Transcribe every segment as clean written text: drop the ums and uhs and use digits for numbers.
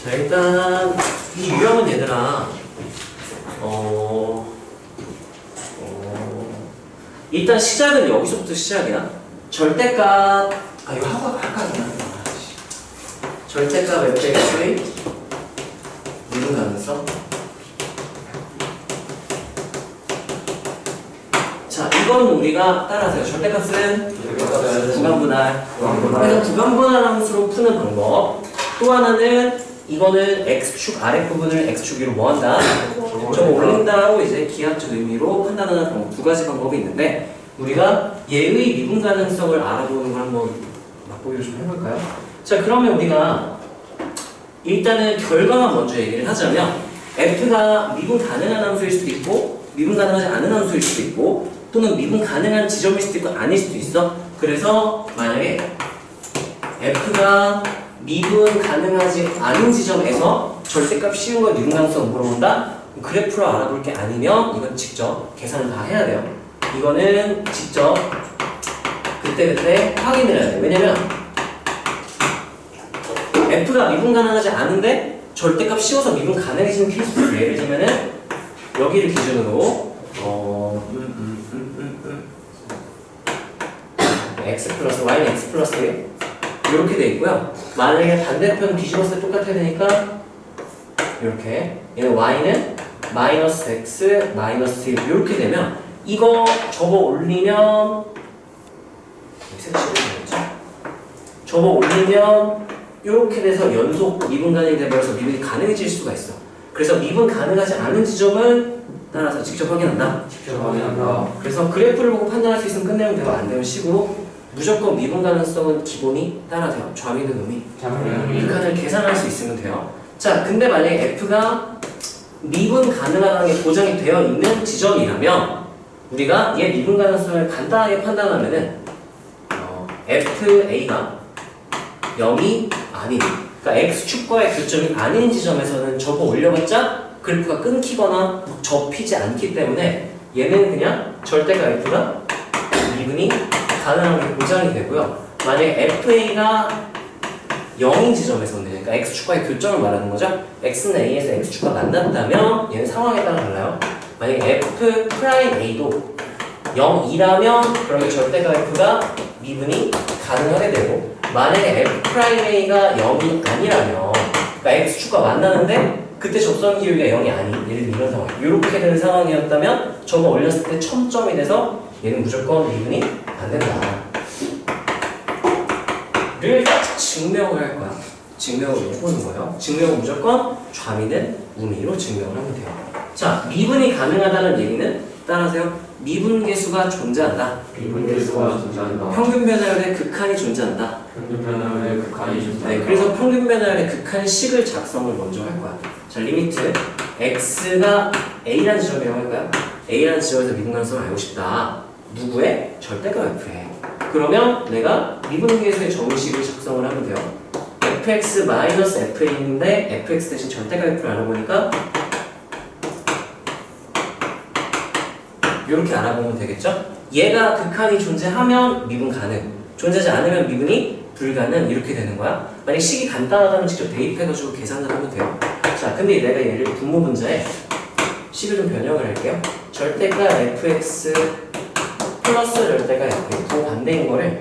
자, 일단 이 유형은 얘들아 일단 시작은 여기서부터 시작이야. 절대값 이거 하고 할까? 절대값 fx의 미분 가능성. 자, 이건 우리가 따라하세요. 절대값은 구간분할. 그래서 구간분할 함수로 푸는 방법. 또 하나는 이거는 x축 아랫부분을 x축 위로 뭐한다? 좀 올린다로 이제 기하학적 의미로 판단하는 방법, 두 가지 방법이 있는데 우리가 얘의 미분 가능성을 알아보는 걸 한번 맛보기로 좀 해볼까요? 자, 그러면 우리가 일단은 결과만 먼저 얘기를 하자면 f가 미분 가능한 함수일 수도 있고 미분 가능하지 않은 함수일 수도 있고 또는 미분 가능한 지점일 수도 있고 아닐 수도 있어. 그래서 만약에 f가 미분 가능하지 않은 지점에서 절대값 쉬운 걸 미분 가능성 물어본다? 그래프로 알아볼 게 아니면 이건 직접 계산을 다 해야 돼요. 이거는 직접 그때그때 확인을 해야 돼. 왜냐면 f가 미분 가능하지 않은데 절대값 씌워서 미분 가능해지는 케이스를 예를 들면은 여기를 기준으로 x 플러스 y는 x 플러스 1 이렇게 돼 있고요. 만약에 반대편 뒤집었을 때 똑같아야 되니까 이렇게 얘는 y는 마이너스 x 마이너스 1 이렇게 되면 이거 접어 올리면 접어 올리면 이렇게 돼서 연속 미분 가능이 되면서 미분이 가능해질 수가 있어. 그래서 미분 가능하지 않은 지점은 따라서 직접 확인한다. 직접 확인한다. 그래서 그래프를 보고 판단할 수 있으면 끝내면 되고 안 되면 쉬고 무조건 미분 가능성은 기본이 따라돼요. 좌미등 음이. 이 칸을 계산할 수 있으면 돼요. 자, 근데 만약에 f가 미분 가능하다는 게 보장이 되어 있는 지점이라면 우리가 얘 미분 가능성을 간단하게 판단하면은 fa가 0이 아닌, 그러니까 x축과의 교점이 아닌 지점에서는 접어 올려봤자 그래프가 끊기거나 접히지 않기 때문에 얘는 그냥 절대가 f가 미분이 가능한 게 보장이 되고요. 만약에 FA가 0인 지점에서는 그러니까 X축과의 교점을 말하는 거죠. X는 A에서 X축과 만났다면 얘는 상황에 따라 달라요. 만약에 F'A도 0이라면 그러면 절대가 F가 미분이 가능하게 되고 만약에 F'A가 0이 아니라면 그러니까 X축과 만나는데 그때 접선 기울기가 0이 아닌 예를 들면 이런 상황 이렇게 되는 상황이었다면 저거 올렸을 때 1000점이 돼서 얘는 무조건 미분이 안 된다. 를 증명을 할 거야. 증명을 해보는 거예요. 증명은 무조건 좌미는 우미로 증명을 하면 돼요. 자, 미분이 가능하다는 얘기는 따라하세요. 미분계수가 존재한다. 미분계수가 존재한다. 평균 변화율의 극한이 존재한다. 평균 변화율의 극한이 존재한다. 네, 그래서 평균 변화율의 극한식을 작성을 먼저 할 거야. 자, 리미트 x가 a라는 지점이라고 할까요? a라는 지점에서 미분 가능성을 알고 싶다. 누구의? 절대값 f에. 그러면 내가 미분계수의 정의식을 작성을 하면 돼요. fx-fa인데 fx 대신 절대값 f를 알아보니까 이렇게 알아보면 되겠죠? 얘가 극한이 존재하면 미분 가능, 존재하지 않으면 미분이 불가능 이렇게 되는 거야. 만약 식이 간단하다면 직접 대입해가지고 계산을 하면 돼요. 자, 근데 내가 얘를 분모 분자에 식을 좀 변형을 할게요. 절대값 fx 플러스 절대가 f 그 반대인 거를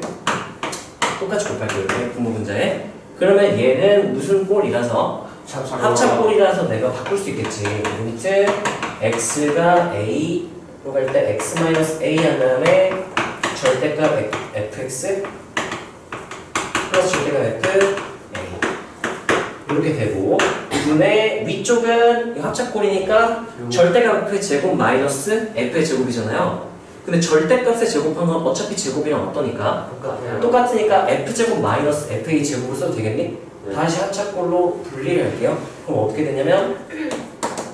똑같이 곱할게요. 이렇게 분모 분자에. 그러면 얘는 무슨 꼴이라서 합차꼴이라서 내가 바꿀 수 있겠지. 리미트 x가 a로 갈 때 x-a 한 다음에 절대값 fx 플러스 절대값 f a 이렇게 되고 분의 위쪽은 합차꼴이니까 절대값 f의 제곱 마이너스 f의 제곱이잖아요. 근데 절대값의 제곱하면 어차피 제곱이랑 어떠니까? 똑같으니까 f제곱 마이너스 fa 제곱을 써도 되겠니? 네. 다시 합차꼴로 분리를 할게요. 그럼 어떻게 되냐면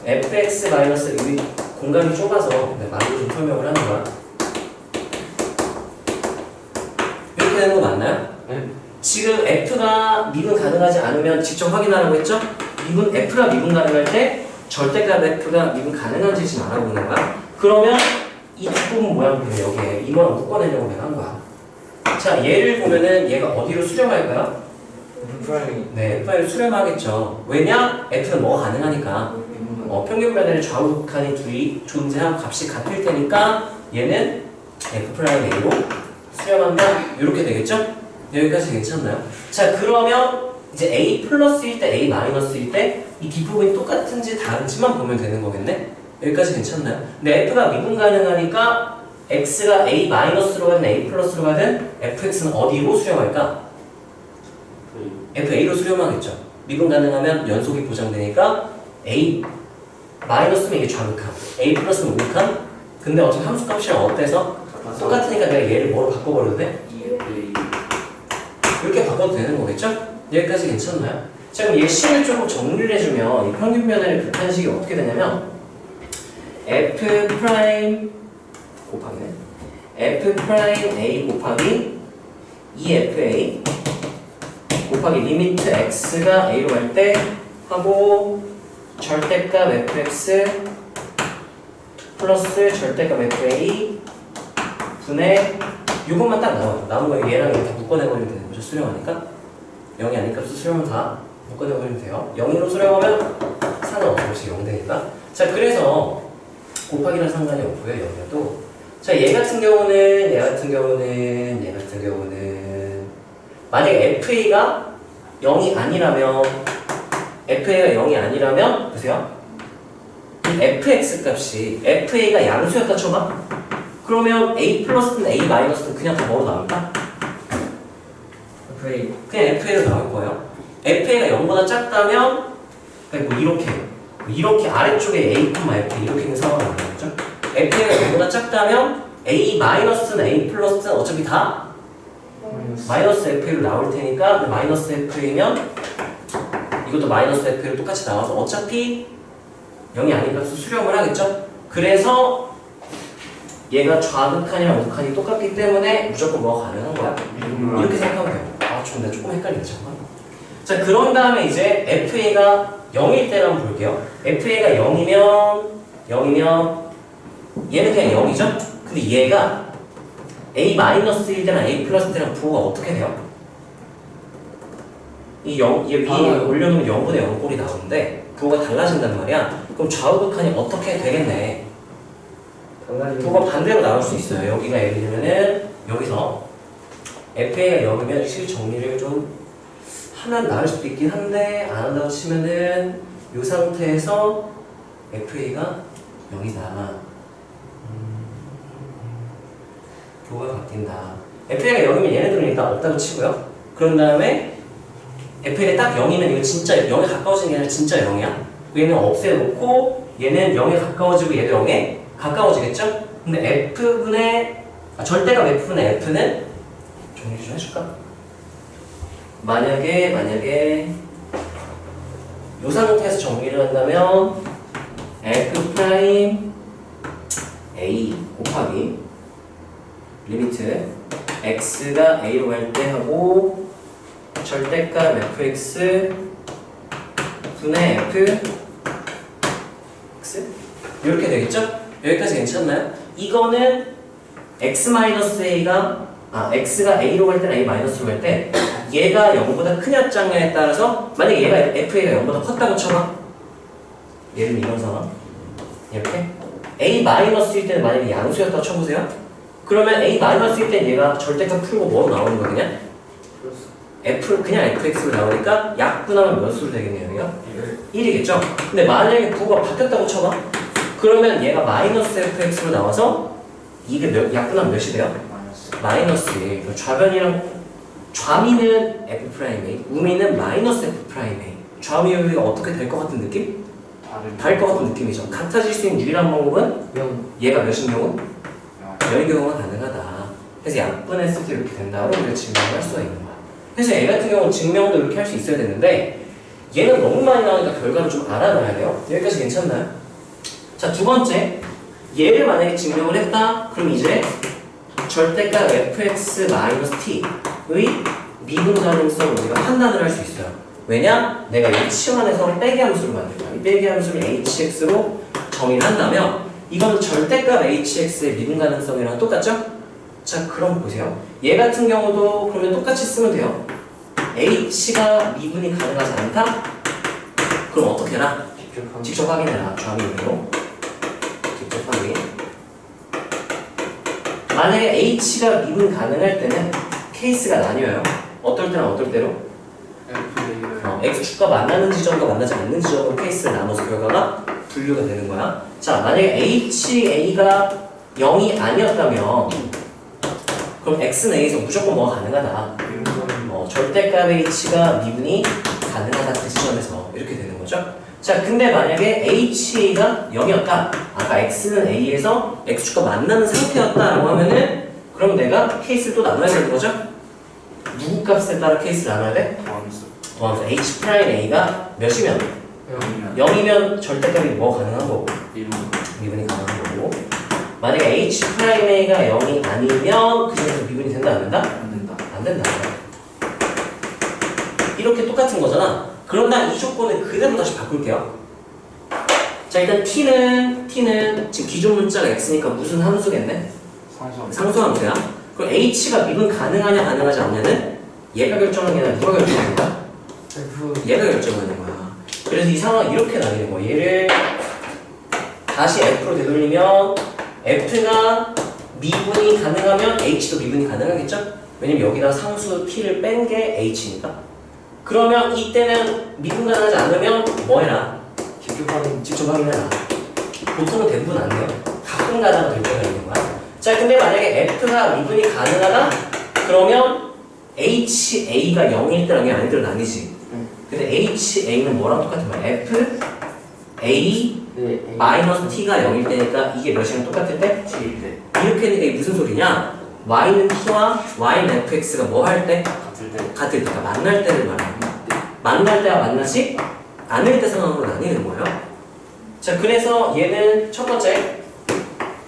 fx 마이너스 여기 공간이 좁아서 말로 좀 설명을 하는 거야. 이렇게 되는 거 맞나요? 네. 지금 f가 미분 가능하지 않으면 직접 확인하라고 했죠? f가 미분 가능할 때 절대값 f가 미분 가능한지 지금 알아보는 거야. 그러면 이 뒷부분 모양 보면 여기에 이모랑 묶어내려고 내가 한 거야. 자, 얘를 보면은 얘가 어디로 수렴할까요? 프라임이 네, F'를 수렴하겠죠. 왜냐? F는 뭐가 가능하니까. 평균 변화의 좌우 극한이 둘이 존재한 값이 같을 테니까 얘는 F'A로 수렴한다. 이렇게 되겠죠? 여기까지 괜찮나요? 자, 그러면 이제 A 플러스일 때, A 마이너스일 때 이 뒷부분이 똑같은지 다른지만 보면 되는 거겠네? 여기까지 괜찮나요? 근데 F가 미분 가능하니까 X가 A 마이너스로 가든 A 플러스로 가든 FX는 어디로 수렴할까? FA로 수렴하겠죠. 미분 가능하면 연속이 보장되니까 A 마이너스면 이게 좌극한, A 플러스는 우극한. 근데 어차피 함수값이랑 어때서? 똑같으니까 내가 얘를 뭐로 바꿔버려도 돼? 이렇게 바꿔도 되는 거겠죠? 여기까지 괜찮나요? 자, 그럼 얘 식을 조금 정리를 해주면 이 평균 변화의 극한식이 어떻게 되냐면 F 프라임 곱하기네 F 프라임 A 곱하기 2FA 곱하기 리미트 X가 A로 갈 때 하고 절대값 fx 플러스 절대값 fa 분의 요것만 딱 나와요. 남은 거 얘랑 이렇게 다 묶어내버리면 되는 거죠. 수렴하니까 0이 아닌 값을 수렴하면 다 묶어내버리면 돼요. 0으로 수렴하면 상관없이 0 되니까. 자, 그래서 곱하기랑 상관이 없고요. 0이어도. 자, 얘 같은 경우는 만약에 fa가 0이 아니라면 보세요. 이 fx 값이 fa가 양수였다 쳐봐. 그러면 a 플러스든 a 마이너스든 그냥 다 뭐로 나올까? 그냥 fa로 나올 거예요. fa가 0보다 작다면 뭐 이렇게 아래쪽에 a, f 이렇게 있는 상황이 나오겠죠? fa가 0보다 작다면 a 마이너스든 a 플러스든 어차피 다 마이너스 fa로 나올 테니까 마이너스 fa면 이것도 마이너스 f로 똑같이 나와서 어차피 0이 아닌 값을 수렴을 하겠죠? 그래서 얘가 좌극한이랑 우극한이 똑같기 때문에 무조건 뭐가 가능한 거야? 이렇게 생각하면 돼요. 아, 좀 내가 조금 헷갈리네, 잠깐. 자, 그런 다음에 이제 FA가 0일 때를 한번 볼게요. FA가 0이면 얘는 그냥 0이죠? 근데 얘가 A-1 때랑 A 플러스 때랑 부호가 어떻게 돼요? 이 0, 얘 위에 올려놓으면 0분의 0 꼴이 나오는데 부호가 달라진단 말이야. 그럼 좌우극한이 어떻게 되겠네? 부호가 반대로 나올 수 있어요. 여기가 예를 들면은 여기서 FA가 0이면 실 정리를 좀 하면 나올 수도 있긴 한데 안 한다고 치면은 이 상태에서 FA가 0이다. 부호가 바뀐다. FA가 0이면 얘네들은 일단 없다고 치고요. 그런 다음에 FA가 딱 0이면 이거 진짜 0에 가까워지는 게 아니라 진짜 0이야. 얘는 없애놓고 얘는 0에 가까워지고 얘도 0에 가까워지겠죠? 근데 절대값 F분의 F는 정리 좀 해줄까? 만약에 이 상태에서 정리를 한다면 F 프라임 A 곱하기 리미트 X가 A로 갈 때 하고 절대값 fx 분의 f x 이렇게 되겠죠? 여기까지 괜찮나요? 이거는 x가 a로 갈 때나 a-로 갈 때 얘가 0보다 크냐 작냐에 따라서 만약에 얘가 fa가 0보다 컸다고 쳐봐. 얘는 이런 상황 이렇게 a-일 때는 만약에 양수였다고 쳐보세요. 그러면 a-일 때는 얘가 절대값 풀고 뭐로 나오는 거 그냥? 그냥 fx로 나오니까 약분하면 몇 수로 되겠네요, 여기가? 1이겠죠? 근데 만약에 부호가 바뀌었다고 쳐봐. 그러면 얘가 마이너스 fx로 나와서 이게 약분하면 몇이 돼요? 마이너스 1. 좌미는 f'A, 우미는 마이너스 f'A. 좌미 우미가 어떻게 될 것 같은 느낌? 다를 것 같은 느낌이죠. 같아질 수 있는 유일한 방법은 얘가 몇인 경우? 0인 경우가 가능하다. 그래서 약분했을 때 이렇게 된다고 우리가 증명을 할 수가 있는 거야. 그래서 얘 같은 경우는 증명도 이렇게 할 수 있어야 되는데 얘는 너무 많이 나오니까 결과를 좀 알아놔야 돼요. 여기까지 괜찮나요? 자, 두 번째, 얘를 만약에 증명을 했다. 그럼 이제 절대값 fx-t의 미분 가능성을 우리가 판단을 할 수 있어요. 왜냐? 내가 이 치환해서 빼기 함수를 만들 거야. 이 빼기 함수를 hx로 정의를 한다면 이건 절대값 hx의 미분 가능성이랑 똑같죠? 자, 그럼 보세요. 얘 같은 경우도 그러면 똑같이 쓰면 돼요. h가 미분이 가능하지 않다? 그럼 어떻게 해라? 직접 확인해라. 좌미으로 직접 확인. 만약에 h가 미분 가능할 때는 케이스가 나뉘어요. 어떨 때랑 어떨 때로? x축과 만나는 지점과 만나지 않는 지점으로 케이스를 나눠서 결과가 분류가 되는 거야. 자, 만약에 HA가 0이 아니었다면 그럼 X는 A에서 무조건 뭐가 가능하다. 절대값 H가 미분이 가능하다 그 지점에서 이렇게 되는 거죠. 자, 근데 만약에 HA가 0이었다. 아까 X는 A에서 X축과 만나는 상태였다라고 하면은 그럼 내가 케이스를 또 나눠야 되는 거죠. 누구 값에 따라 케이스를 나눠야 돼? 도함수 H'A가 몇이면? 0이면 절대값이 뭐 가능한 거고? 미분이 가능한 거고. 만약에 H'A가 0이 아니면 그 중에서 미분이 된다 안 된다? 안 된다. 이렇게 똑같은 거잖아. 그럼 난 이 조건을 그대로 다시 바꿀게요. 자, 일단 T는 지금 기존 문자가 X니까 무슨 함수겠네? 상수함수야. 그럼 H가 미분 가능하냐 가능하지 않냐는 얘가 결정하는 게 아니라 누가 결정하는 거야? 얘가 결정하는 거야. 그래서 이 상황 이렇게 나뉘는 거야. 얘를 다시 F로 되돌리면 F가 미분이 가능하면 H도 미분이 가능하겠죠? 왜냐면 여기다 상수 T를 뺀 게 H니까. 그러면 이때는 미분 가능하지 않으면 뭐 해라? 직접 확인해라. 보통은 대부분 안 돼요. 가끔 가다가 될 때가 있는 거야. 자, 근데 만약에 F가 미분이 가능하다? 그러면 HA가 0일 때랑 0이 아닐 때는 아니지. 근데 HA는 뭐랑 똑같은 거야? F A 마이너스 T가 0일 때니까 이게 몇이랑 똑같을 때? 이렇게 되니까 이게 무슨 소리냐? Y는 T와 Y는 FX가 뭐 할 때? 같을 때. 그러니까 만날 때를 말하는 거야. 만날 때와 만나지 않을 때 상황으로 나뉘는 거예요. 자, 그래서 얘는 첫 번째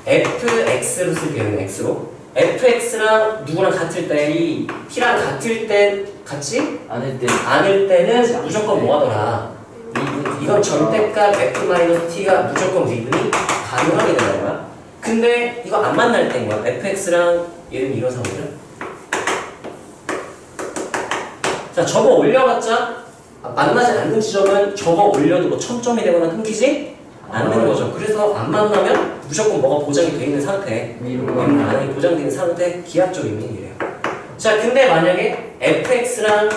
FX로 쓸게요. X로. FX랑 누구랑 같을 때? T랑 같을 때 같지? 않을 때는 무조건 뭐 하더라? 이건 절대값 F-T가 무조건 미분이 가능하게 되는 거야. 근데 이거 안 만날 때인 거야. FX랑 얘는 이런 상황이죠. 자, 저거 올려봤자 만나지 않는 지점은 저거 올려도 뭐 1000점이 되거나 끊기지 않는 거죠. 그래서 안 만나면 무조건 뭐가 보장이 돼 있는 상태, 미분 가능이 보장되어 있는 상태, 기하적 의미이래요. 자, 근데 만약에 fx랑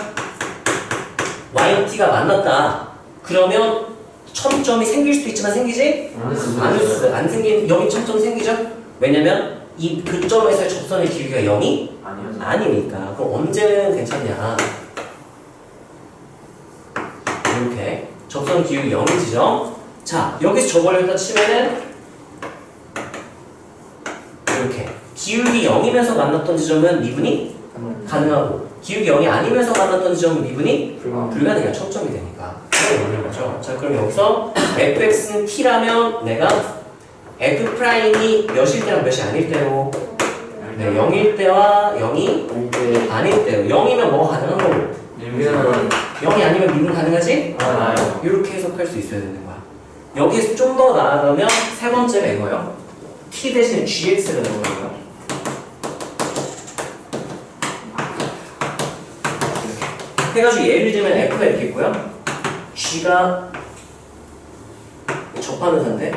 yt가 만났다. 그러면 1000점이 생길 수도 있지만 생기지 않을 수도. 안 생긴 여기 1000점 생기죠? 왜냐면 이 그 점에서의 접선의 길이가 0이 아니니까. 그럼 언제는 괜찮냐? 이렇게 접선 기울기 0이지죠? 자, 여기서 저걸 여기다 치면은 이렇게 기울기 0이면서 만났던 지점은 미분이 가능하고 기울기 0이 아니면서 만났던 지점은 미분이 불가능해요. 1000점이 되니까. 그게 있는 거죠. 자, 그럼 여기서 fx는 t라면 내가 f'이 몇일 때랑 몇이 아닐 때로 0일 때와 0이 아닐 때로 0이면 뭐가 가능한 거고 0이 아니면 미분 가능하지? 이렇게 해석할 수 있어야 되는 거야. 여기에서 좀 더 나아가면 세 번째가 이거예요. t 대신 gx가 되는 거예요. 해가지고 예를 들면 f가 이렇게 있고요. g가 접하는 상태.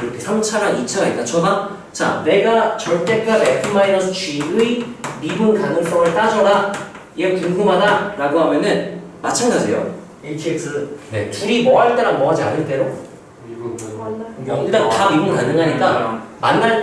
이렇게 3차랑 2차가 있다 쳐봐. 자, 내가 절대값 f-g의 미분 가능성을 따져라. 얘 궁금하다 라고 하면은 마찬가지예요. hx 네, 둘이 뭐 할 때랑 뭐 하지 않을 때로 일단 다 미분 가능하니까 만날